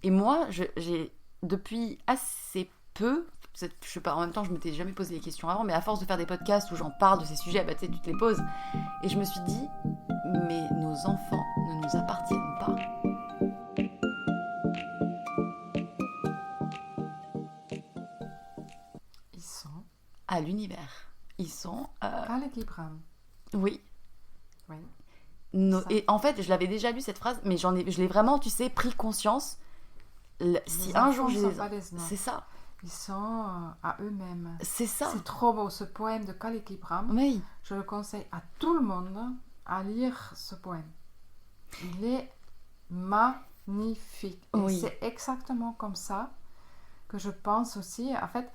Et moi, j'ai depuis assez peu, je sais pas, en même temps, je m'étais jamais posé les questions avant, mais à force de faire des podcasts où j'en parle de ces sujets, bah, tu sais, tu te les poses. Et je me suis dit, mais nos enfants ne nous appartiennent pas. Ils sont À l'univers. Ils sont. Khaled Gibran. Oui. Oui. Et en fait, je l'avais déjà lu cette phrase, mais je l'ai vraiment, tu sais, pris conscience. Si Les un jour enfants j'ai ne sont des... pas des C'est nôtres. ça. Ils sont à eux-mêmes. C'est ça. C'est trop beau ce poème de Khaled Gibran. Oui. Je le conseille à tout le monde à lire ce poème. Il est magnifique. Et Oui. c'est exactement comme ça que je pense aussi. En fait,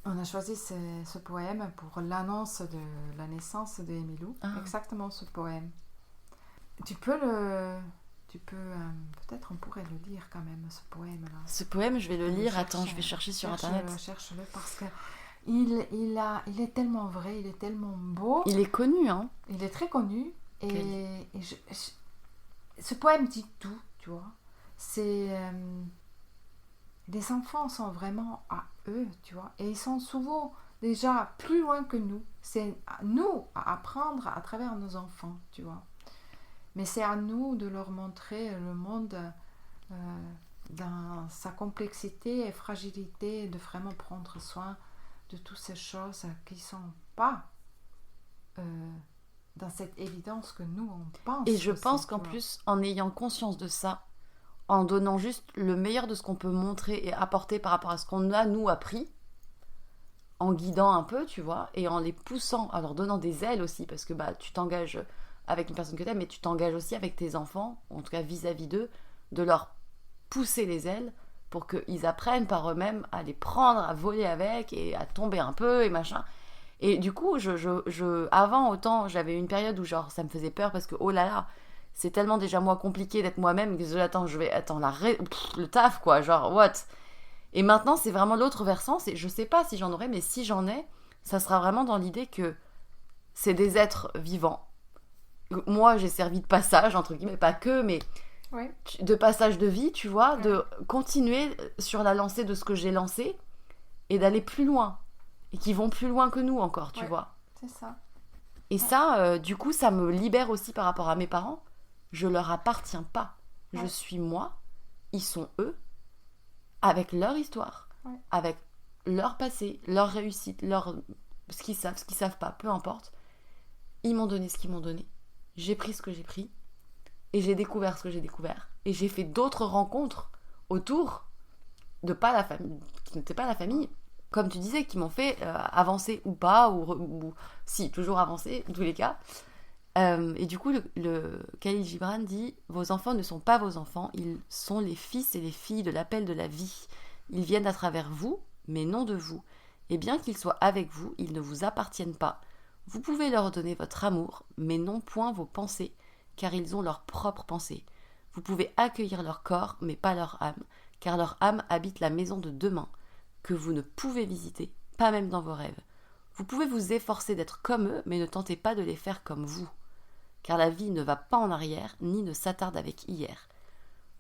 on a choisi ce poème pour l'annonce de la naissance de Emilou. Exactement ce poème. Tu peux peut-être on pourrait le lire quand même, ce poème-là. Ce poème, je vais le lire. Attends, je vais chercher sur Internet. Cherche-le parce que il est tellement vrai, il est tellement beau. Il est connu, hein. Il est très connu. Et ce poème dit tout, tu vois. Les enfants sont vraiment à eux, tu vois. Et ils sont souvent déjà plus loin que nous. C'est à nous à apprendre à travers nos enfants, tu vois. Mais c'est à nous de leur montrer le monde dans sa complexité et fragilité, de vraiment prendre soin de toutes ces choses qui ne sont pas dans cette évidence que nous, on pense. Et je pense qu'en plus, en ayant conscience de ça, en donnant juste le meilleur de ce qu'on peut montrer et apporter par rapport à ce qu'on a, nous, appris, en guidant un peu, tu vois, et en les poussant, en leur donnant des ailes aussi, parce que bah, tu t'engages avec une personne que tu aimes, mais tu t'engages aussi avec tes enfants, en tout cas vis-à-vis d'eux, de leur pousser les ailes pour qu'ils apprennent par eux-mêmes à les prendre, à voler avec et à tomber un peu et machin. Et du coup, avant, autant, j'avais une période où genre ça me faisait peur parce que oh là là, c'est tellement déjà moi compliqué d'être moi-même que le taf quoi, genre what. Et maintenant, c'est vraiment l'autre versant, je sais pas si j'en aurai, mais si j'en ai, ça sera vraiment dans l'idée que c'est des êtres vivants. Moi, j'ai servi de passage, entre guillemets, pas que, mais ouais. De passage de vie, tu vois, ouais. De continuer sur la lancée de ce que j'ai lancé et d'aller plus loin. Et qui vont plus loin que nous encore, tu vois. C'est ça. Et ouais. Ça, du coup, ça me libère aussi par rapport à mes parents. Je leur appartiens pas. Ouais. Je suis moi, ils sont eux, avec leur histoire, ouais. Avec leur passé, leur réussite, ce qu'ils savent pas, peu importe. Ils m'ont donné ce qu'ils m'ont donné. J'ai pris ce que j'ai pris. Et j'ai découvert ce que j'ai découvert. Et j'ai fait d'autres rencontres autour de pas la famille, qui n'étaient pas la famille, comme tu disais, qui m'ont fait avancer ou pas, ou si, toujours avancer, en tous les cas. Et du coup, le Khalil Gibran dit « Vos enfants ne sont pas vos enfants, ils sont les fils et les filles de l'appel de la vie. Ils viennent à travers vous, mais non de vous. Et bien qu'ils soient avec vous, ils ne vous appartiennent pas. Vous pouvez leur donner votre amour, mais non point vos pensées, car ils ont leurs propres pensées. Vous pouvez accueillir leur corps, mais pas leur âme, car leur âme habite la maison de demain, que vous ne pouvez visiter, pas même dans vos rêves. Vous pouvez vous efforcer d'être comme eux, mais ne tentez pas de les faire comme vous, car la vie ne va pas en arrière, ni ne s'attarde avec hier.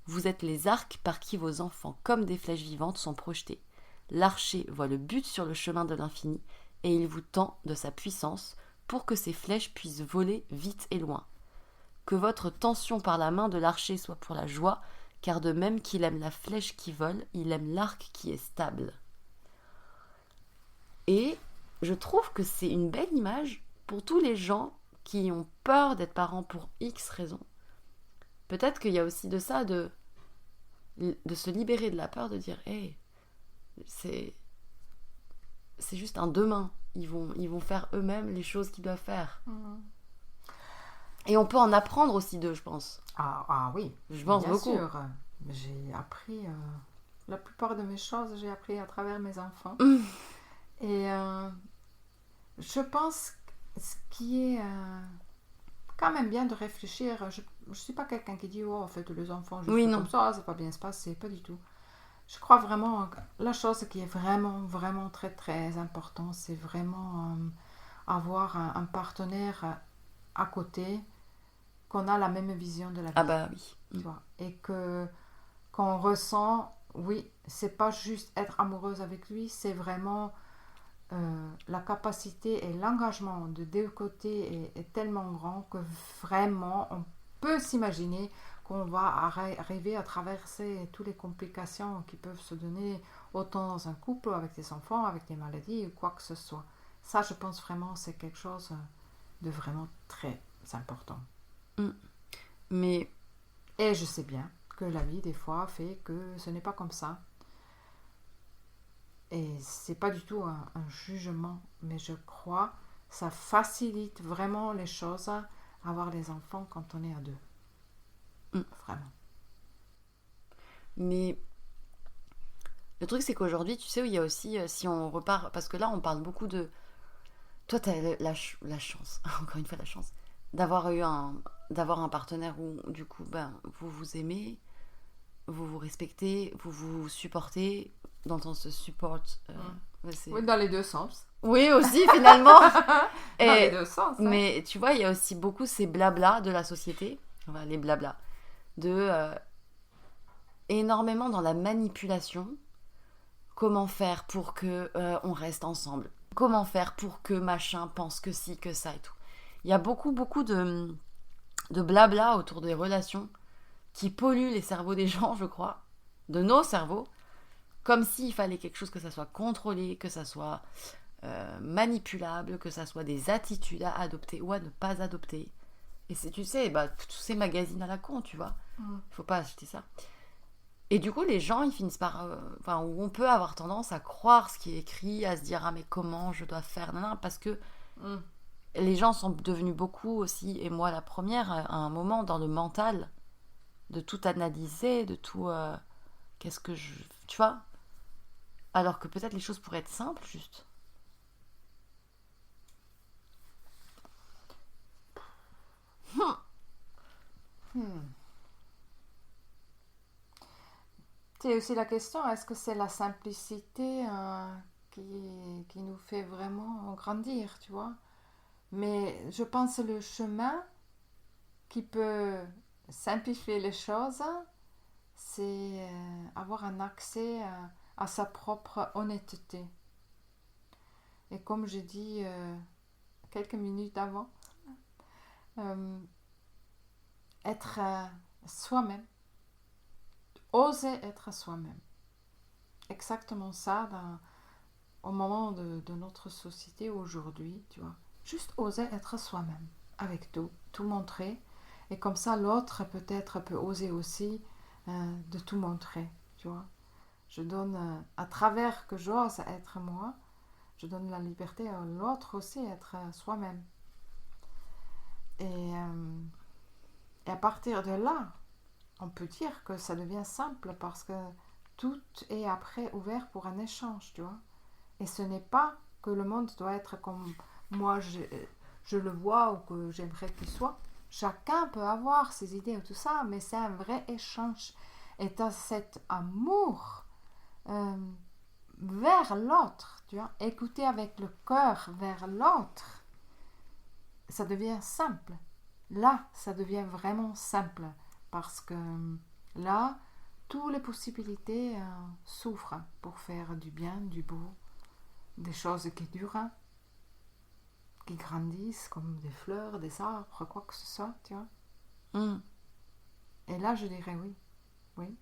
Vous êtes les arcs par qui vos enfants, comme des flèches vivantes, sont projetés. L'archer voit le but sur le chemin de l'infini, et il vous tend de sa puissance pour que ces flèches puissent voler vite et loin. Que votre tension par la main de l'archer soit pour la joie, car de même qu'il aime la flèche qui vole, il aime l'arc qui est stable. » Et je trouve que c'est une belle image pour tous les gens qui ont peur d'être parents pour X raisons. Peut-être qu'il y a aussi de ça, de se libérer de la peur, de dire hey, c'est juste un demain. Ils vont faire eux-mêmes les choses qu'ils doivent faire. Et on peut en apprendre aussi d'eux, je pense. Ah oui, je pense bien beaucoup. Sûr. J'ai appris la plupart de mes choses, j'ai appris à travers mes enfants. Et je pense que ce qui est quand même bien de réfléchir, je ne suis pas quelqu'un qui dit oh, en fait, les enfants, je suis comme ça, ça va bien se passer, pas du tout. Je crois vraiment que la chose qui est vraiment, vraiment très, très importante, c'est vraiment avoir un partenaire à côté, qu'on a la même vision de la vie. Ah bah oui. Tu vois, et que qu'on ressent, oui, c'est pas juste être amoureuse avec lui, c'est vraiment la capacité et l'engagement de deux côtés est tellement grand que vraiment on peut s'imaginer qu'on va arriver à traverser toutes les complications qui peuvent se donner autant dans un couple, avec des enfants, avec des maladies ou quoi que ce soit. Ça, je pense vraiment, c'est quelque chose de vraiment très important. Mais... Et je sais bien que la vie, des fois, fait que ce n'est pas comme ça. Et c'est pas du tout un jugement, mais je crois que ça facilite vraiment les choses à avoir les enfants quand on est à deux. Vraiment. Mais le truc, c'est qu'aujourd'hui, tu sais, il y a aussi, si on repart, parce que là, on parle beaucoup de... Toi, tu as la chance, encore une fois la chance, d'avoir un partenaire où, du coup, ben, vous vous aimez, vous vous respectez, vous vous supportez, dans le sens de support. Oui, dans les deux sens. Oui, aussi, finalement. Dans les deux sens. Hein. Mais tu vois, il y a aussi beaucoup ces blablas de la société, enfin, les blablas, énormément dans la manipulation. Comment faire pour que on reste ensemble? Comment faire pour que machin pense que ci, que ça et tout? Il y a beaucoup de blabla autour des relations qui polluent les cerveaux des gens, je crois, de nos cerveaux, comme s'il fallait quelque chose que ça soit contrôlé, que ça soit manipulable, que ça soit des attitudes à adopter ou à ne pas adopter. Et c'est, tu sais, tous ces magazines à la con, tu vois. Faut pas acheter ça. Et du coup, les gens, ils finissent par... où on peut avoir tendance à croire ce qui est écrit, à se dire « Ah, mais comment je dois faire ?» parce que les gens sont devenus beaucoup aussi, et moi la première, à un moment, dans le mental, de tout analyser, de tout... qu'est-ce que je... Tu vois? Alors que peut-être les choses pourraient être simples, juste. C'est aussi la question, est-ce que c'est la simplicité qui nous fait vraiment grandir, tu vois? Mais je pense que le chemin qui peut simplifier les choses, c'est avoir un accès à sa propre honnêteté. Et comme j'ai dit quelques minutes avant, être soi-même, oser être soi-même. Exactement ça au moment de notre société aujourd'hui, tu vois. Juste oser être soi-même, avec tout montrer. Et comme ça, l'autre peut-être peut oser aussi de tout montrer, tu vois. Je donne, à travers que j'ose être moi, je donne la liberté à l'autre aussi être soi-même. Et à partir de là, on peut dire que ça devient simple parce que tout est après ouvert pour un échange, tu vois. Et ce n'est pas que le monde doit être comme moi je le vois ou que j'aimerais qu'il soit. Chacun peut avoir ses idées et tout ça, mais c'est un vrai échange. Et tu as cet amour vers l'autre, tu vois. Écouter avec le cœur vers l'autre, ça devient simple. Là, ça devient vraiment simple. Parce que là, toutes les possibilités s'ouvrent pour faire du bien, du beau, des choses qui durent, qui grandissent comme des fleurs, des arbres, quoi que ce soit, tu vois. Et là, je dirais oui.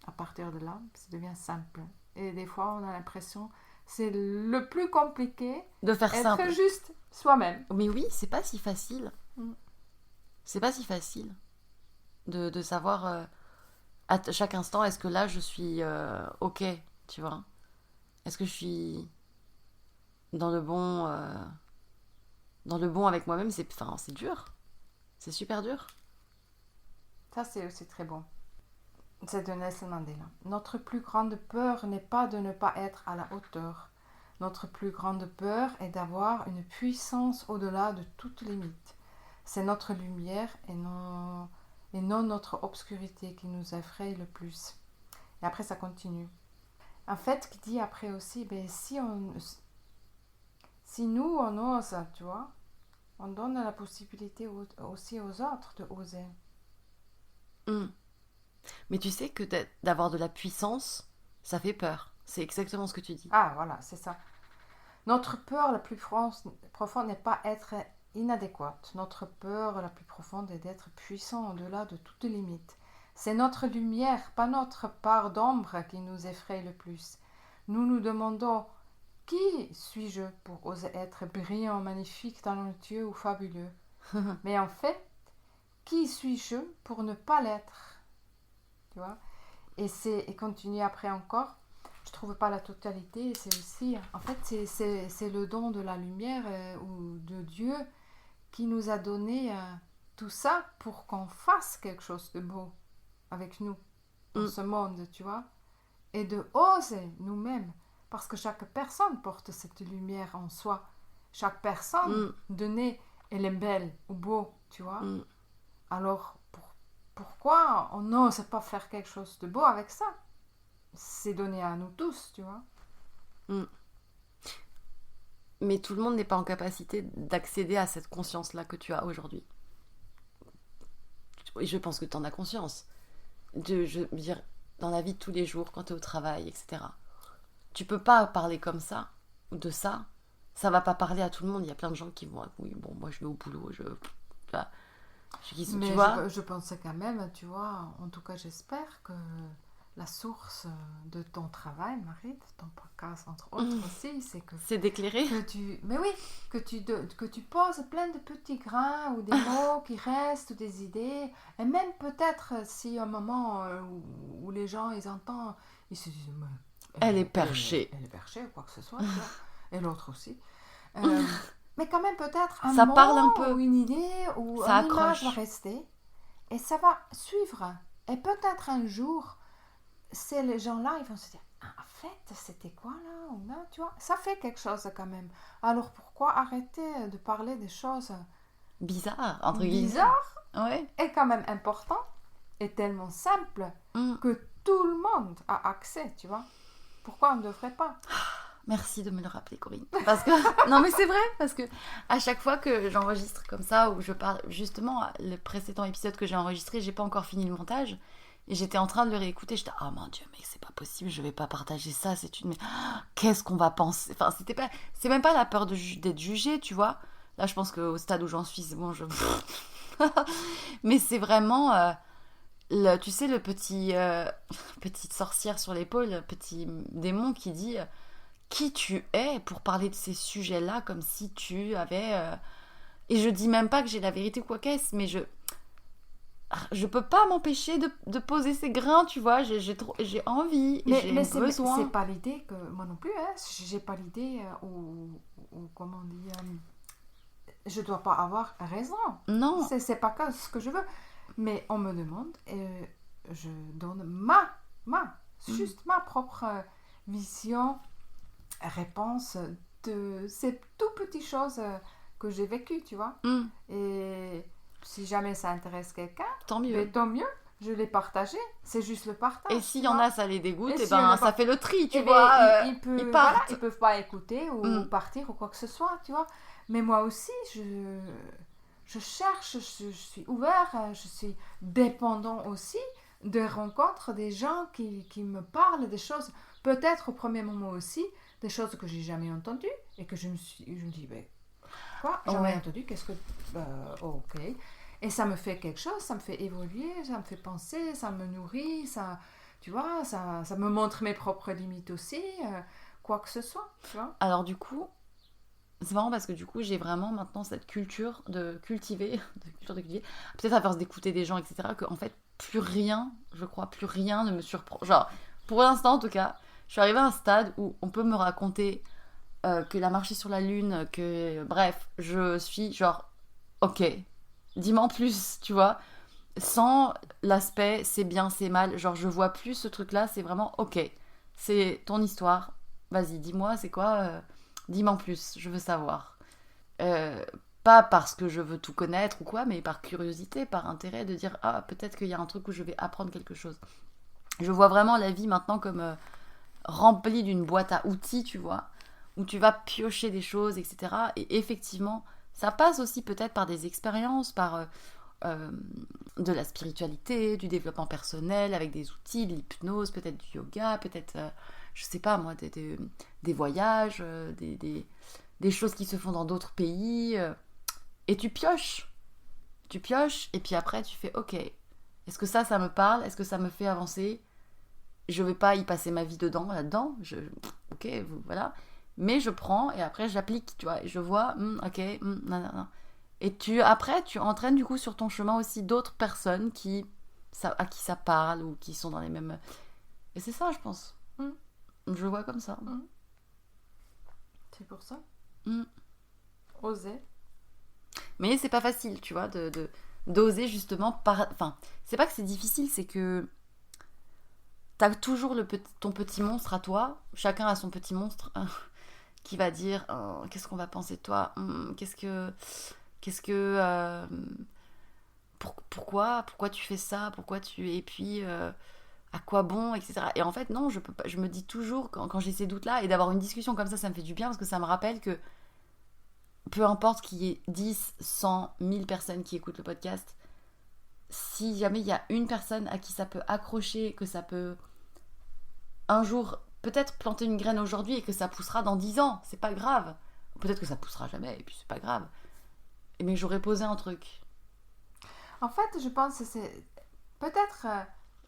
À partir de là, ça devient simple. Et des fois, on a l'impression c'est le plus compliqué de faire être simple. Juste soi-même. Mais oui, c'est pas si facile. C'est pas si facile de savoir à chaque instant, est-ce que là je suis ok, tu vois? Est-ce que je suis dans le bon avec moi-même? C'est dur. C'est super dur. Ça, c'est aussi très bon. C'est de Nelson Mandela. Notre plus grande peur n'est pas de ne pas être à la hauteur. Notre plus grande peur est d'avoir une puissance au-delà de toute limite. C'est notre lumière et non notre obscurité qui nous effraie le plus. Et après, ça continue. En fait, qui dit après aussi, si nous, on ose, tu vois, on donne la possibilité aussi aux autres de oser. Mais tu sais que d'avoir de la puissance, ça fait peur. C'est exactement ce que tu dis. Ah, voilà, c'est ça. Notre peur la plus profonde n'est pas être inadéquate. Notre peur la plus profonde est d'être puissant au-delà de toute limite. C'est notre lumière, pas notre part d'ombre qui nous effraie le plus. Nous nous demandons qui suis-je pour oser être brillant, magnifique, talentueux ou fabuleux. Mais en fait, qui suis-je pour ne pas l'être? Tu vois? Et continuer après encore. Je trouve pas la totalité, c'est aussi, en fait, c'est le don de la lumière ou de Dieu qui nous a donné tout ça pour qu'on fasse quelque chose de beau avec nous dans ce monde, tu vois, et de oser nous-mêmes, parce que chaque personne porte cette lumière en soi. Chaque personne donnée, elle est belle ou beau, tu vois. Alors, pourquoi on n'ose pas faire quelque chose de beau avec ça? C'est donné à nous tous, tu vois. Mais tout le monde n'est pas en capacité d'accéder à cette conscience-là que tu as aujourd'hui. Et je pense que tu en as conscience. Je veux dire, dans la vie de tous les jours, quand tu es au travail, etc. Tu peux pas parler comme ça, ou de ça. Ça va pas parler à tout le monde. Il y a plein de gens qui vont... Oui, bon, moi je vais au boulot, Mais tu vois, je pensais quand même, tu vois, en tout cas j'espère que la source de ton travail, Marie, de ton podcast entre autres aussi, c'est que... C'est d'éclairer. Mais oui, que tu poses plein de petits grains ou des mots qui restent, ou des idées, et même peut-être si un moment où les gens, ils entendent, ils se disent... Elle est perchée. Elle est perchée ou quoi que ce soit, tu vois. Et l'autre aussi. Mais quand même peut-être un ça mot parle un peu. Ou une idée ou ça une accroche. image va rester et ça va suivre. Et peut-être un jour, les gens-là, ils vont se dire, ah, en fait, c'était quoi là ou là, tu vois. Ça fait quelque chose quand même. Alors pourquoi arrêter de parler des choses bizarres, entre guillemets. Bizarres, ouais. Et quand même important et tellement simple que tout le monde a accès, tu vois. Pourquoi on ne devrait pas? Merci de me le rappeler, Corinne. Parce que non, mais c'est vrai, parce que à chaque fois que j'enregistre comme ça, ou je parle, justement, le précédent épisode que j'ai enregistré, j'ai pas encore fini le montage, et j'étais en train de le réécouter. J'étais, oh mon Dieu, mais c'est pas possible, je vais pas partager ça. Mais qu'est-ce qu'on va penser? Enfin, c'est même pas la peur d'être jugée, tu vois. Là, je pense qu'au stade où j'en suis, c'est bon, mais c'est vraiment. Tu sais, le petite sorcière sur l'épaule, le petit démon qui dit qui tu es pour parler de ces sujets-là comme si tu avais... Et je dis même pas que j'ai la vérité ou quoi qu'est-ce, mais je peux pas m'empêcher de poser ces grains, tu vois, j'ai envie, j'ai besoin. Mais c'est pas l'idée que... Moi non plus, hein, j'ai pas l'idée ou comment on dit... je dois pas avoir raison. Non. C'est pas ce que je veux. Mais on me demande et je donne juste ma propre vision, réponse de ces tout petites choses que j'ai vécues, tu vois. Et si jamais ça intéresse quelqu'un, tant mieux. Mais tant mieux, je l'ai partagé. C'est juste le partage. Et s'il y en a, ça les dégoûte, et ben ça fait le tri, tu vois. Ils peuvent pas écouter ou partir ou quoi que ce soit, tu vois. Mais moi aussi, je cherche, je suis ouvert, je suis dépendant aussi de rencontres des gens qui me parlent des choses, peut-être au premier moment aussi, des choses que j'ai jamais entendues et que je me dis, ben, quoi, jamais entendu, qu'est-ce que... ok. Et ça me fait quelque chose, ça me fait évoluer, ça me fait penser, ça me nourrit, ça, tu vois, ça me montre mes propres limites aussi, quoi que ce soit, tu vois. Alors du coup... C'est marrant parce que du coup, j'ai vraiment maintenant cette culture de cultiver, peut-être à force d'écouter des gens, etc., que en fait, plus rien ne me surprend. Genre, pour l'instant en tout cas, je suis arrivée à un stade où on peut me raconter que la marché sur la lune, que bref, je suis genre, ok, dis-moi en plus, tu vois, sans l'aspect c'est bien, c'est mal, genre je vois plus ce truc-là, c'est vraiment, ok, c'est ton histoire, vas-y, dis-moi, c'est quoi dis-moi en plus, je veux savoir. Pas parce que je veux tout connaître ou quoi, mais par curiosité, par intérêt, de dire ah, peut-être qu'il y a un truc où je vais apprendre quelque chose. Je vois vraiment la vie maintenant comme remplie d'une boîte à outils, tu vois, où tu vas piocher des choses, etc. Et effectivement, ça passe aussi peut-être par des expériences, par de la spiritualité, du développement personnel, avec des outils, de l'hypnose, peut-être du yoga, peut-être, je sais pas moi, des voyages, des choses qui se font dans d'autres pays. Et tu pioches, et puis après tu fais ok, est-ce que ça me parle, est-ce que ça me fait avancer, je vais pas y passer ma vie là-dedans, ok, voilà, mais je prends et après j'applique, tu vois, et je vois, ok, nanana. Et après tu entraînes du coup sur ton chemin aussi d'autres personnes à qui ça parle ou qui sont dans les mêmes, et c'est ça je pense. Je le vois comme ça. C'est pour ça. Mm. Oser. Mais c'est pas facile, tu vois, d'oser justement enfin, c'est pas que c'est difficile, c'est que t'as toujours ton petit monstre à toi, chacun a son petit monstre qui va dire qu'est-ce qu'on va penser de toi, qu'est-ce que pourquoi tu fais ça, et puis à quoi bon, etc. Et en fait non, je peux pas, je me dis toujours quand j'ai ces doutes là, et d'avoir une discussion comme ça me fait du bien, parce que ça me rappelle que peu importe qu'il y ait 10, 100, 1000 personnes qui écoutent le podcast, si jamais il y a une personne à qui ça peut accrocher, que ça peut un jour peut-être planter une graine aujourd'hui et que ça poussera dans 10 ans, c'est pas grave. Peut-être que ça poussera jamais et puis c'est pas grave. Mais j'aurais posé un truc. En fait, je pense que c'est... Peut-être,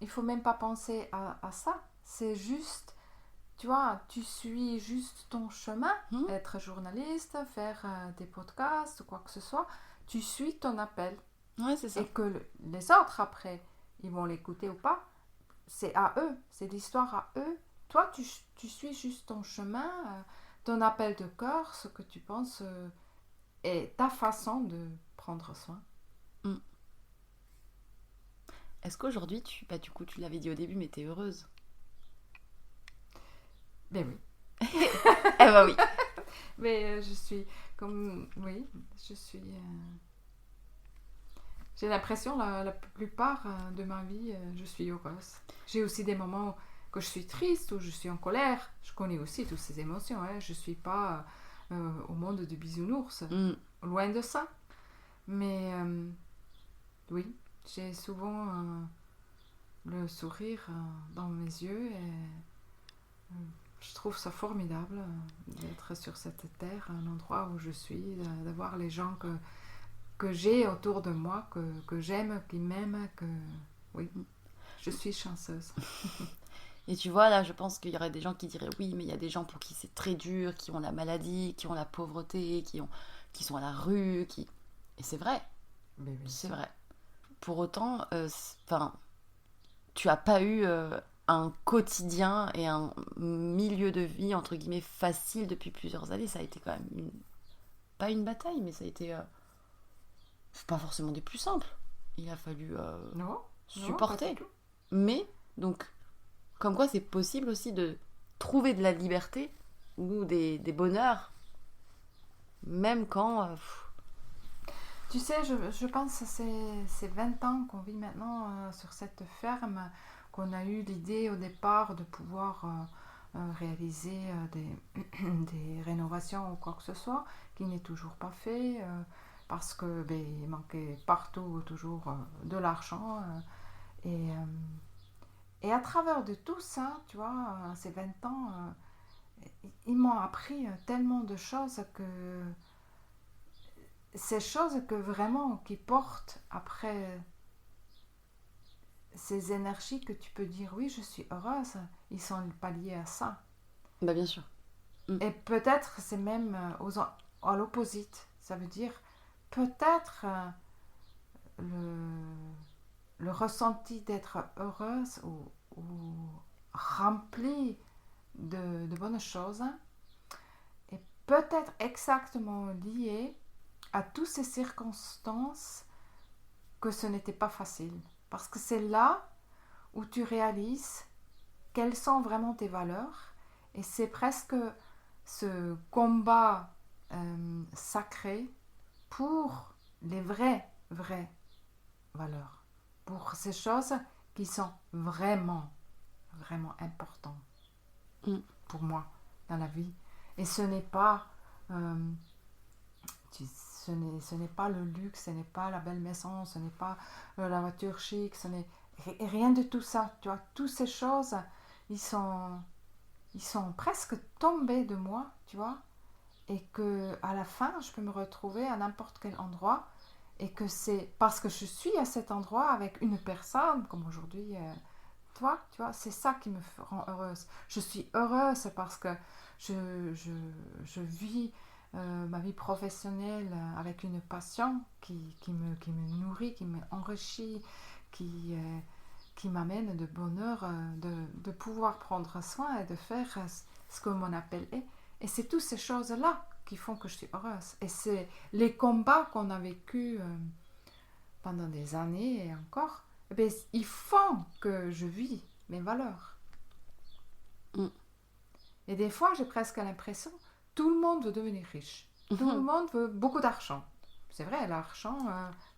il faut même pas penser à ça. C'est juste, tu vois, tu suis juste ton chemin. Être journaliste, faire des podcasts, quoi que ce soit. Tu suis ton appel. Ouais, c'est ça. Et que les autres, après, ils vont l'écouter ou pas, c'est à eux. C'est l'histoire à eux. Toi, tu suis juste ton chemin, ton appel de cœur, ce que tu penses et ta façon de prendre soin. Est-ce qu'aujourd'hui, du coup, tu l'avais dit au début, mais t'es heureuse? Ben oui. Eh ben oui. Mais je suis comme... Oui, je suis... J'ai l'impression, la plupart de ma vie, je suis heureuse. J'ai aussi des moments que je suis triste ou je suis en colère. Je connais aussi toutes ces émotions. Hein. Je ne suis pas au monde du bisounours. Loin de ça. Mais oui, j'ai souvent le sourire dans mes yeux et je trouve ça formidable d'être sur cette terre, un endroit où je suis, d'avoir les gens que j'ai autour de moi, que j'aime, qui m'aiment, que... Oui, je suis chanceuse. Et tu vois, là, je pense qu'il y aurait des gens qui diraient oui, mais il y a des gens pour qui c'est très dur, qui ont la maladie, qui ont la pauvreté, qui sont à la rue, Et c'est vrai. Mais oui, c'est vrai. Pour autant, tu as pas eu un quotidien et un milieu de vie, entre guillemets, facile depuis plusieurs années. Ça a été quand même pas une bataille, mais ça a été pas forcément des plus simples. Il a fallu supporter. Mais, donc, comme quoi c'est possible aussi de trouver de la liberté ou des bonheurs, même quand... Tu sais, je pense que c'est 20 ans qu'on vit maintenant sur cette ferme, qu'on a eu l'idée au départ de pouvoir réaliser des rénovations ou quoi que ce soit, qui n'est toujours pas fait, parce que il manquait partout toujours de l'argent. Et à travers de tout ça, tu vois, ces 20 ans, ils m'ont appris tellement de choses que ces choses que vraiment qui portent après ces énergies que tu peux dire oui je suis heureuse, ils sont pas liés à ça. Bah bien sûr. Et peut-être c'est même à l'opposite, ça veut dire peut-être le ressenti d'être heureuse ou remplie de bonnes choses est peut-être exactement lié à toutes ces circonstances que ce n'était pas facile. Parce que c'est là où tu réalises quelles sont vraiment tes valeurs. Et c'est presque ce combat sacré pour les vraies valeurs. Pour ces choses qui sont vraiment importantes pour moi dans la vie. Et ce n'est pas... ce n'est pas le luxe, ce n'est pas la belle maison, ce n'est pas la voiture chic, ce n'est rien de tout ça. Tu vois, toutes ces choses, ils sont presque tombés de moi, tu vois, et que à la fin, je peux me retrouver à n'importe quel endroit, et que c'est parce que je suis à cet endroit avec une personne, comme aujourd'hui, toi, tu vois, c'est ça qui me rend heureuse. Je suis heureuse parce que je vis ma vie professionnelle avec une passion qui me nourrit, qui m'enrichit, qui m'amène de bonheur, de pouvoir prendre soin et de faire ce que mon appel est. Et c'est toutes ces choses-là qui font que je suis heureuse. Et c'est les combats qu'on a vécus pendant des années et encore, eh bien, ils font que je vis mes valeurs. Mm. Et des fois, j'ai presque l'impression, tout le monde veut devenir riche. Tout le monde veut beaucoup d'argent. C'est vrai, l'argent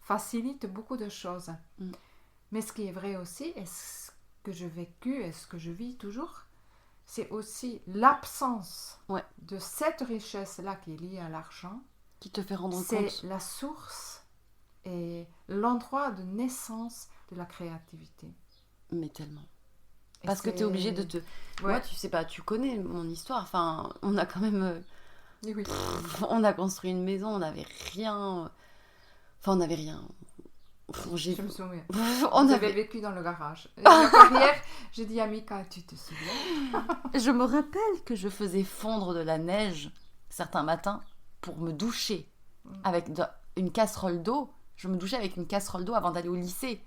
facilite beaucoup de choses. Mm. Mais ce qui est vrai aussi, et ce que j'ai vécu et ce que je vis toujours, c'est aussi l'absence de cette richesse-là qui est liée à l'argent. Qui te fait rendre compte. C'est la source et l'endroit de naissance de la créativité. Mais tellement. Parce que tu es obligé de te... Moi, tu sais pas, tu connais mon histoire. Enfin, on a quand même... Oui. On a construit une maison, on n'avait rien... Enfin, on n'avait rien. Je me souviens. On avait vécu dans le garage. Et hier, j'ai dit à Mika, tu te souviens? Je me rappelle que je faisais fondre de la neige certains matins pour me doucher avec une casserole d'eau. Je me douchais avec une casserole d'eau avant d'aller au lycée.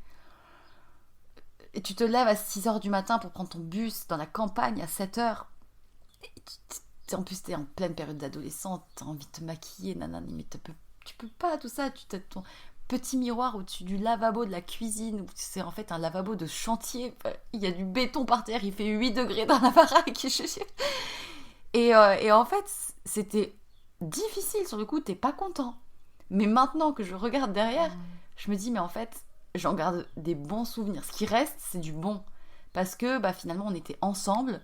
Et tu te lèves à 6h du matin pour prendre ton bus dans la campagne à 7h. En plus, t'es en pleine période d'adolescente, t'as envie de te maquiller, nanani, mais tu peux pas tout ça. Tu as ton petit miroir au-dessus du lavabo de la cuisine, où c'est en fait un lavabo de chantier. Il y a du béton par terre, il fait 8 degrés dans la baraque. Et en fait, c'était difficile sur le coup, t'es pas content. Mais maintenant que je regarde derrière, je me dis, mais en fait, j'en garde des bons souvenirs. Ce qui reste, c'est du bon. Parce que finalement, on était ensemble.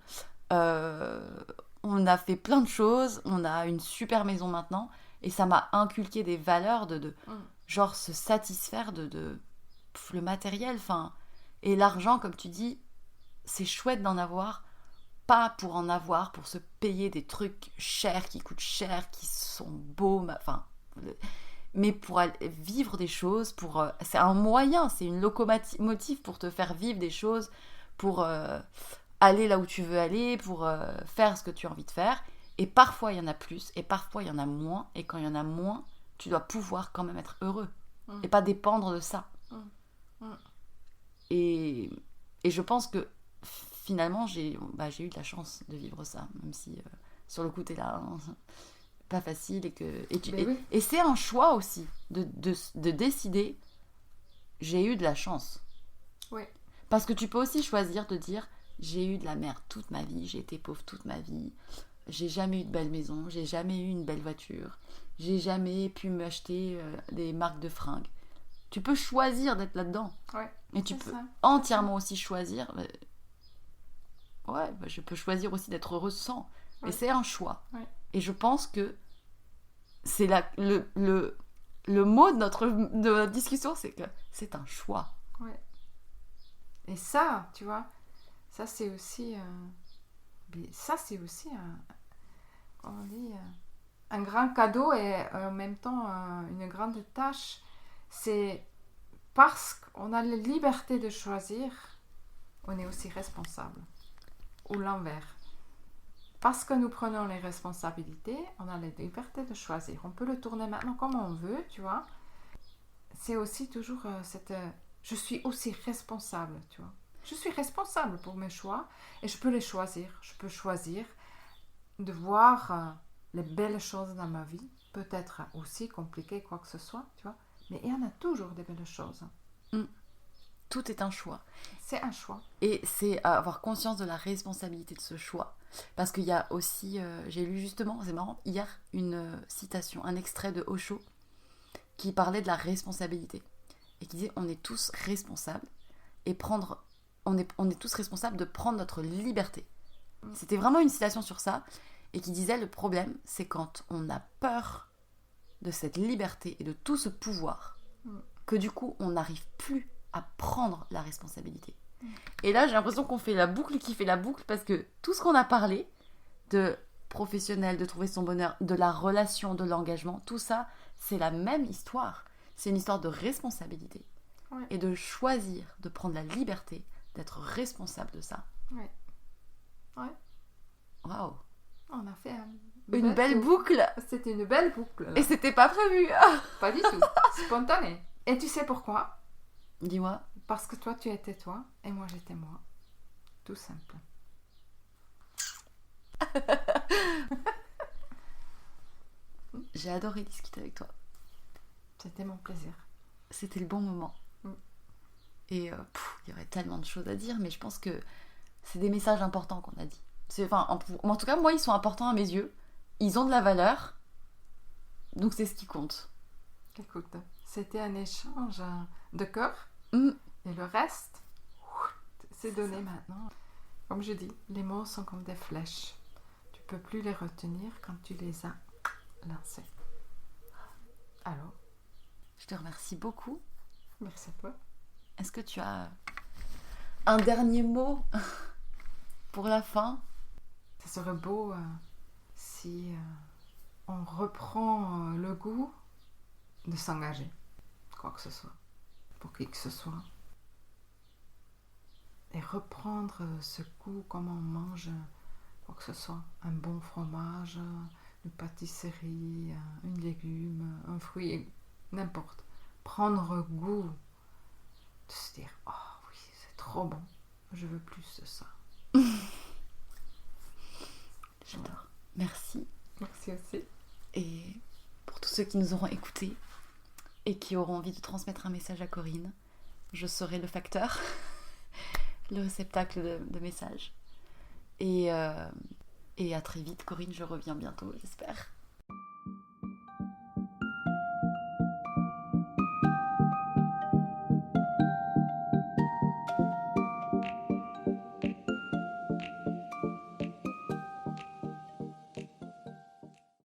On a fait plein de choses. On a une super maison maintenant. Et ça m'a inculqué des valeurs de genre se satisfaire de le matériel. Et l'argent, comme tu dis, c'est chouette d'en avoir. Pas pour en avoir, pour se payer des trucs chers, qui coûtent cher, qui sont beaux. Mais pour vivre des choses, c'est un moyen, c'est une locomotive pour te faire vivre des choses, pour aller là où tu veux aller, pour faire ce que tu as envie de faire. Et parfois, il y en a plus, et parfois, il y en a moins. Et quand il y en a moins, tu dois pouvoir quand même être heureux, et pas dépendre de ça. Et je pense que finalement, j'ai eu de la chance de vivre ça, même si sur le coup, t'es là... pas facile et c'est un choix aussi de décider. J'ai eu de la chance, parce que tu peux aussi choisir de dire j'ai eu de la merde toute ma vie, j'ai été pauvre toute ma vie, j'ai jamais eu de belle maison, j'ai jamais eu une belle voiture, j'ai jamais pu m'acheter des marques de fringues. Tu peux choisir d'être là-dedans, et tu peux entièrement aussi choisir je peux choisir aussi d'être heureuse sans, et c'est un choix. Et je pense que c'est le mot de notre discussion, c'est que c'est un choix. Et ça, tu vois, ça c'est aussi comment on dit, un grand cadeau et en même temps une grande tâche. C'est parce qu'on a la liberté de choisir, on est aussi responsable. Ou l'envers. Parce que nous prenons les responsabilités, on a la liberté de choisir. On peut le tourner maintenant comme on veut, tu vois. C'est aussi toujours je suis aussi responsable, tu vois. Je suis responsable pour mes choix et je peux les choisir. Je peux choisir de voir les belles choses dans ma vie. Peut-être aussi compliquées, quoi que ce soit, tu vois. Mais il y en a toujours des belles choses. Tout est un choix. C'est un choix. Et c'est avoir conscience de la responsabilité de ce choix. Parce qu'il y a aussi, j'ai lu justement, c'est marrant, hier, une citation, un extrait de Osho qui parlait de la responsabilité. Et qui disait, on est tous responsables on est tous responsables de prendre notre liberté. C'était vraiment une citation sur ça. Et qui disait, le problème, c'est quand on a peur de cette liberté et de tout ce pouvoir que du coup, on n'arrive plus à prendre la responsabilité. Et là, j'ai l'impression qu'on fait la boucle qui fait la boucle parce que tout ce qu'on a parlé de professionnel, de trouver son bonheur, de la relation, de l'engagement, tout ça, c'est la même histoire. C'est une histoire de responsabilité. Ouais. Et de choisir, de prendre la liberté d'être responsable de ça. Ouais. Ouais. Waouh. On a fait une belle boucle. C'était une belle boucle. Là. Et c'était pas prévu. Pas du tout. Spontané. Et tu sais pourquoi? Dis-moi. Parce que toi, tu étais toi et moi, j'étais moi. Tout simple. J'ai adoré discuter avec toi. C'était mon plaisir. C'était le bon moment. Et il y aurait tellement de choses à dire, mais je pense que c'est des messages importants qu'on a dit. En tout cas, moi, ils sont importants à mes yeux. Ils ont de la valeur. Donc, c'est ce qui compte. Écoute, c'était un échange de cœur. Et le reste, c'est donné maintenant. Comme je dis, les mots sont comme des flèches. Tu peux plus les retenir quand tu les as lancés. Alors, je te remercie beaucoup. Merci à toi. Est-ce que tu as un dernier mot pour la fin? Ça serait beau si on reprend le goût de s'engager, quoi que ce soit, pour qui que ce soit. Et reprendre ce goût comme on mange quoi que ce soit. Un bon fromage, une pâtisserie, un légume, un fruit, n'importe. Prendre goût. De se dire, oh oui, c'est trop bon. Je veux plus de ça. J'adore. Merci. Merci aussi. Et pour tous ceux qui nous auront écoutés et qui auront envie de transmettre un message à Corinne, je serai le facteur, le réceptacle de messages. Et à très vite, Corinne, je reviens bientôt, j'espère.